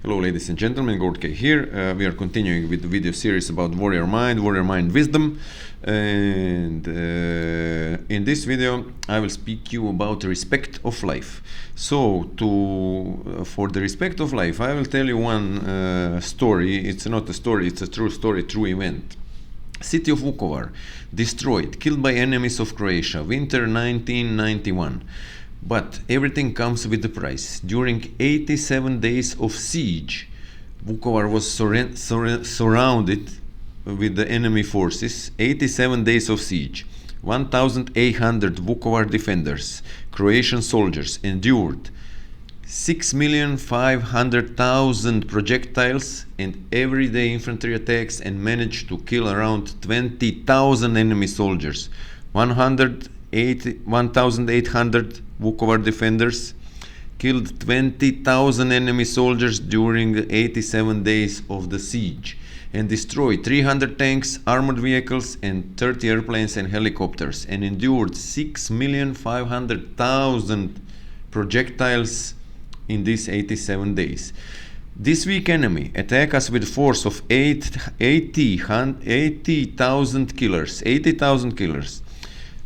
Hello ladies and gentlemen, Gordke here. We are continuing with the video series about warrior mind wisdom, and in this video I will speak you about respect of life. So for the respect of life, I will tell you one story. It's not a story, it's a true story, true event. City of Vukovar destroyed, killed by enemies of Croatia, winter 1991. But everything comes with a price. During 87 days of siege, Vukovar was surrounded with the enemy forces. 87 days of siege. 1,800 Vukovar defenders, Croatian soldiers, endured 6,500,000 projectiles and everyday infantry attacks and managed to kill around 20,000 enemy soldiers. 1,800 Vukovar defenders killed 20,000 enemy soldiers during the 87 days of the siege and destroyed 300 tanks, armored vehicles and 30 airplanes and helicopters, and endured 6,500,000 projectiles in these 87 days. This weak enemy attack us with force of 80,000 killers.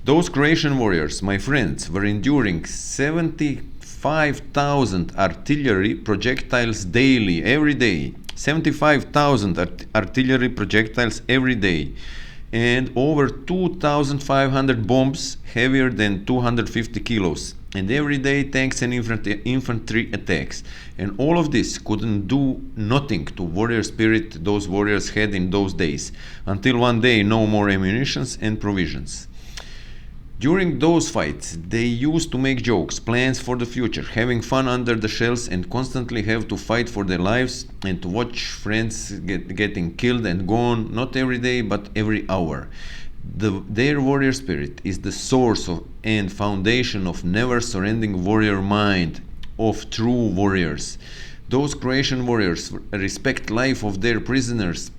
Those Croatian warriors, my friends, were enduring 75,000 artillery projectiles daily, every day. 75,000 artillery projectiles every day. And over 2,500 bombs heavier than 250 kilos. And every day tanks and infantry attacks. And all of this couldn't do nothing to warrior spirit those warriors had in those days. Until one day, no more ammunitions and provisions. During those fights, they used to make jokes, plans for the future, having fun under the shells and constantly have to fight for their lives and to watch friends getting killed and gone, not every day but every hour. Their warrior spirit is the source and foundation of never surrendering warrior mind of true warriors. Those Croatian warriors respect life of their prisoners.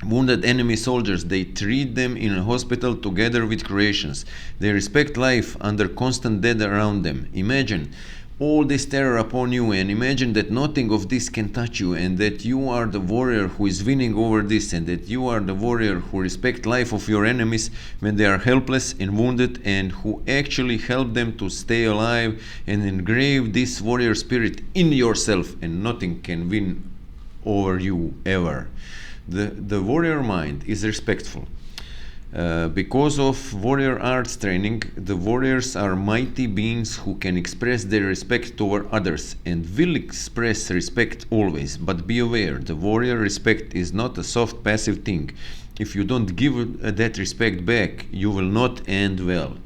Wounded enemy soldiers, they treat them in a hospital together with Croatians. They respect life under constant death around them. Imagine all this terror upon you, and imagine that nothing of this can touch you, and that you are the warrior who is winning over this, and that you are the warrior who respect life of your enemies when they are helpless and wounded, and who actually help them to stay alive, and engrave this warrior spirit in yourself, and nothing can win over you ever. The warrior mind is respectful. Because of warrior arts training, the warriors are mighty beings who can express their respect toward others and will express respect always. But be aware, the warrior respect is not a soft passive thing. If you don't give that respect back, you will not end well.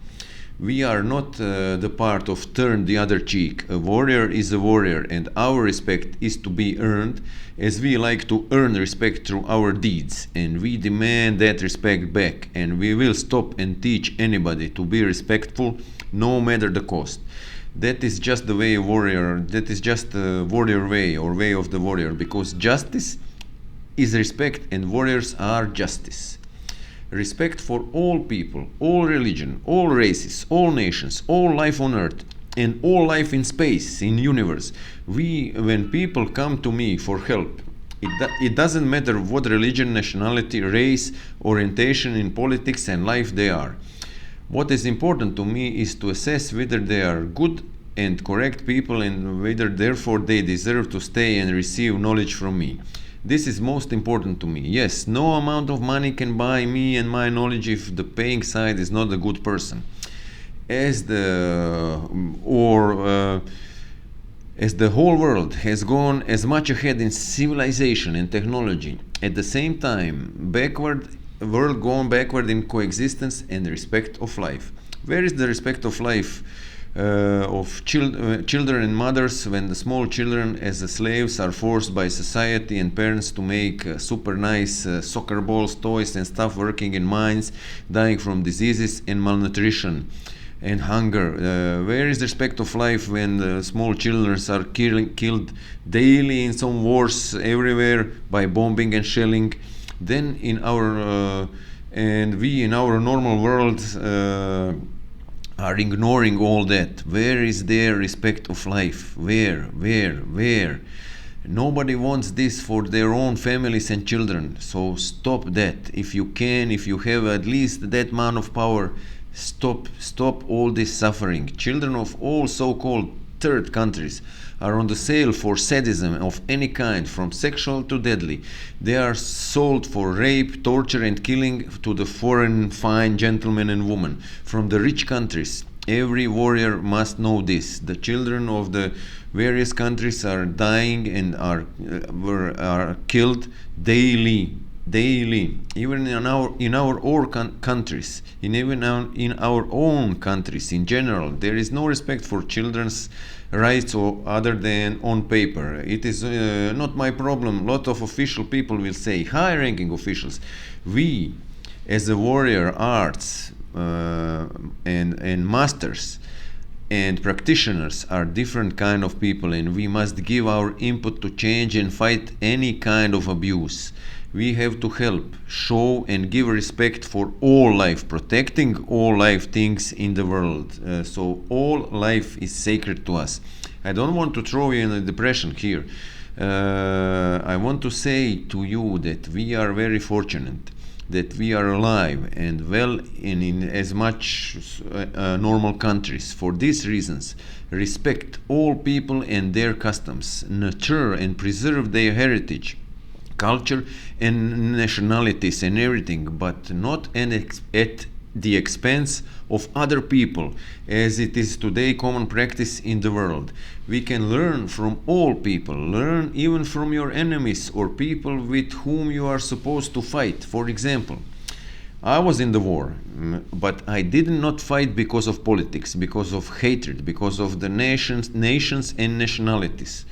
We are not the part of turn the other cheek. A warrior is a warrior, and our respect is to be earned, as we like to earn respect through our deeds, and we demand that respect back, and we will stop and teach anybody to be respectful no matter the cost. That is just the way a warrior, that is just a warrior way, or way of the warrior, because justice is respect and warriors are justice. Respect for all people, all religion, all races, all nations, all life on earth, and all life in space, in universe. When people come to me for help, it doesn't matter what religion, nationality, race, orientation in politics and life they are. What is important to me is to assess whether they are good and correct people, and whether therefore they deserve to stay and receive knowledge from me. This is most important to me. Yes, no amount of money can buy me and my knowledge if the paying side is not a good person. As the whole world has gone as much ahead in civilization and technology, at the same time, world gone backward in coexistence and respect of life. Where is the respect of life of children and mothers when the small children as the slaves are forced by society and parents to make super nice soccer balls, toys and stuff, working in mines, dying from diseases and malnutrition and hunger? Where is the respect of life when the small children are killed daily in some wars everywhere by bombing and shelling? Then in our we in our normal world are ignoring all that. Where is their respect of life? Where? Nobody wants this for their own families and children. So stop that. If you can, if you have at least that amount of power, stop all this suffering. Children of all so-called third countries are on the sale for sadism of any kind, from sexual to deadly. They are sold for rape, torture and killing to the foreign fine gentlemen and women from the rich countries. Every warrior must know this. The children of the various countries are dying and are killed daily, even in our own countries, in our own countries in general. There is no respect for children's rights or other than on paper. It is not my problem. A lot of official people will say, high-ranking officials, we as the warrior arts and masters and practitioners are different kind of people, and we must give our input to change and fight any kind of abuse. We have to help, show and give respect for all life, protecting all life things in the world. So all life is sacred to us. I don't want to throw you in a depression here. I want to say to you that we are very fortunate that we are alive and well in as much normal countries. For these reasons, respect all people and their customs, nurture and preserve their heritage, culture and nationalities and everything, but not at the expense of other people, as it is today common practice in the world. We can learn from all people, learn even from your enemies or people with whom you are supposed to fight. For example, I was in the war, but I did not fight because of politics, because of hatred, because of the nations and nationalities.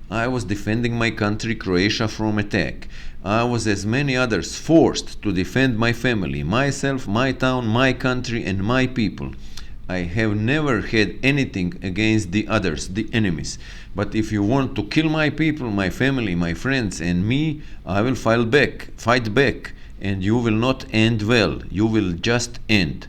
I was defending my country, Croatia, from attack. I was, as many others, forced to defend my family, myself, my town, my country, and my people. I have never had anything against the others, the enemies. But if you want to kill my people, my family, my friends, and me, I will fight back, and you will not end well. You will just end.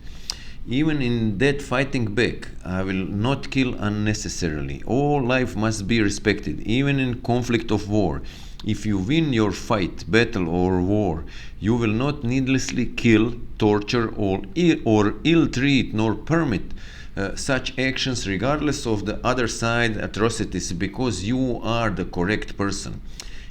Even in that fighting back, I will not kill unnecessarily. All life must be respected, even in conflict of war. If you win your fight, battle or war, you will not needlessly kill, torture or ill-treat nor permit such actions regardless of the other side atrocities, because you are the correct person.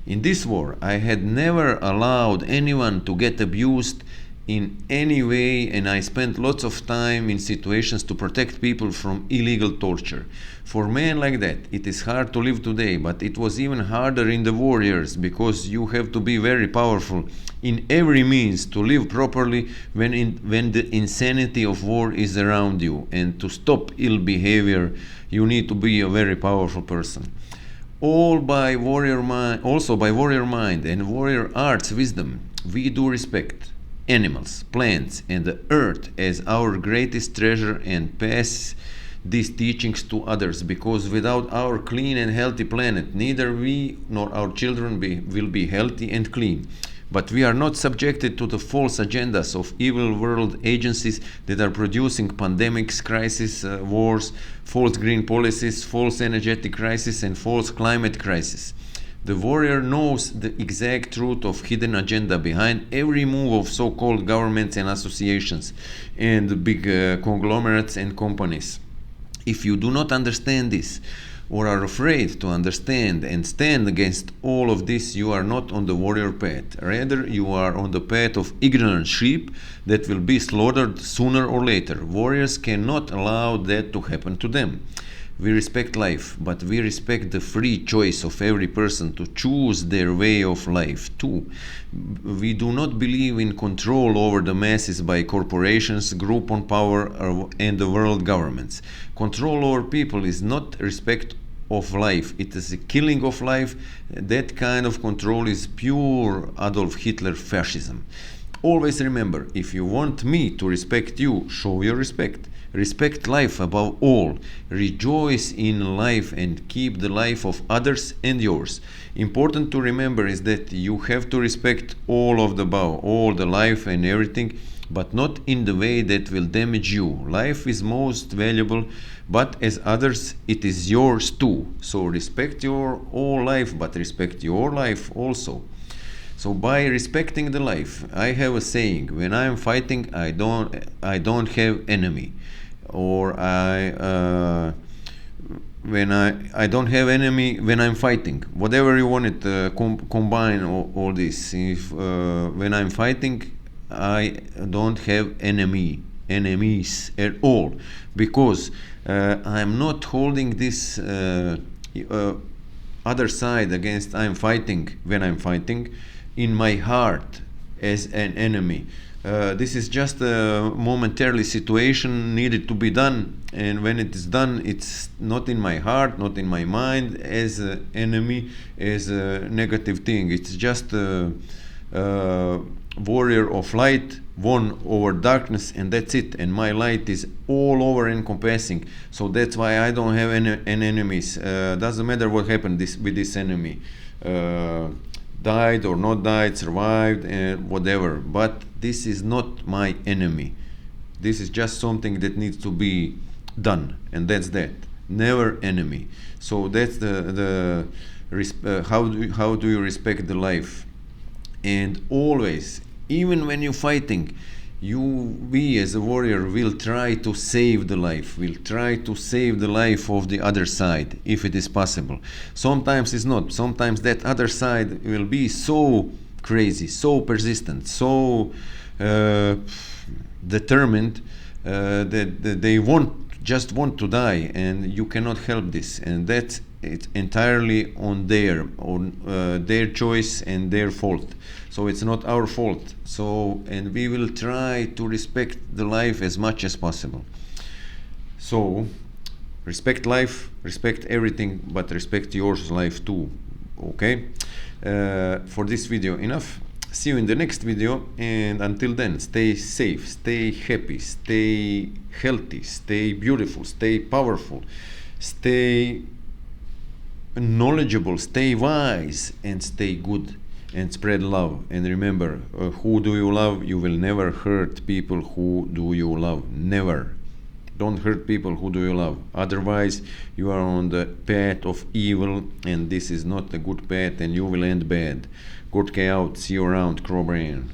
In this war, I had never allowed anyone to get abused in any way, and I spent lots of time in situations to protect people from illegal torture. For men like that, it is hard to live today, but it was even harder in the war years, because you have to be very powerful in every means to live properly when the insanity of war is around you, and to stop ill behavior you need to be a very powerful person. Also by warrior mind and warrior arts wisdom, we do respect animals, plants, and the earth as our greatest treasure, and pass these teachings to others, because without our clean and healthy planet, neither we nor our children will be healthy and clean. But we are not subjected to the false agendas of evil world agencies that are producing pandemics, crises, wars, false green policies, false energetic crisis, and false climate crisis. The warrior knows the exact truth of hidden agenda behind every move of so-called governments and associations and big conglomerates and companies. If you do not understand this, or are afraid to understand and stand against all of this, you are not on the warrior path. Rather, you are on the path of ignorant sheep that will be slaughtered sooner or later. Warriors cannot allow that to happen to them. We respect life, but we respect the free choice of every person to choose their way of life too. We do not believe in control over the masses by corporations, group on power, and the world governments. Control over people is not respect of life, it is a killing of life. That kind of control is pure Adolf Hitler fascism. Always remember, if you want me to respect you, show your respect. Respect life above all. Rejoice in life and keep the life of others and yours. Important to remember is that you have to respect all of the above, all the life and everything, but not in the way that will damage you. Life is most valuable, but as others, it is yours too. So respect your whole life, but respect your life also. So by respecting the life, I have a saying: when I am fighting, I don't have enemy, or when I don't have enemy when I'm fighting. Whatever you want it, combine all this. If when I'm fighting, I don't have enemies at all, because I'm not holding this other side against I'm fighting when I'm fighting in my heart as an enemy. This is just a momentarily situation needed to be done, and when it is done, it's not in my heart, not in my mind as an enemy, as a negative thing. It's just warrior of light won over darkness, and that's it. And my light is all over encompassing, so that's why I don't have any enemies. Doesn't matter what happened with this enemy, died or not died, survived, whatever, but this is not my enemy. This is just something that needs to be done, and that's that. Never enemy. So that's the how do you respect the life. And always, even when you're fighting, we as a warrior will try to save the life, will try to save the life of the other side if it is possible. Sometimes it's not. Sometimes that other side will be so crazy, so persistent, so determined that they just want to die, and you cannot help this. And that's it's entirely on their choice and their fault. So it's not our fault. So, and we will try to respect the life as much as possible. So respect life, respect everything, but respect yours life too. Okay, for this video enough. See you in the next video, and until then, stay safe, stay happy, stay healthy, stay beautiful, stay powerful, stay knowledgeable, stay wise, and stay good, and spread love. And remember, who do you love? You will never hurt people who do you love. Never. Don't hurt people who do you love. Otherwise, you are on the path of evil, and this is not a good path, and you will end bad. Good K out. See you around, CROBRAN.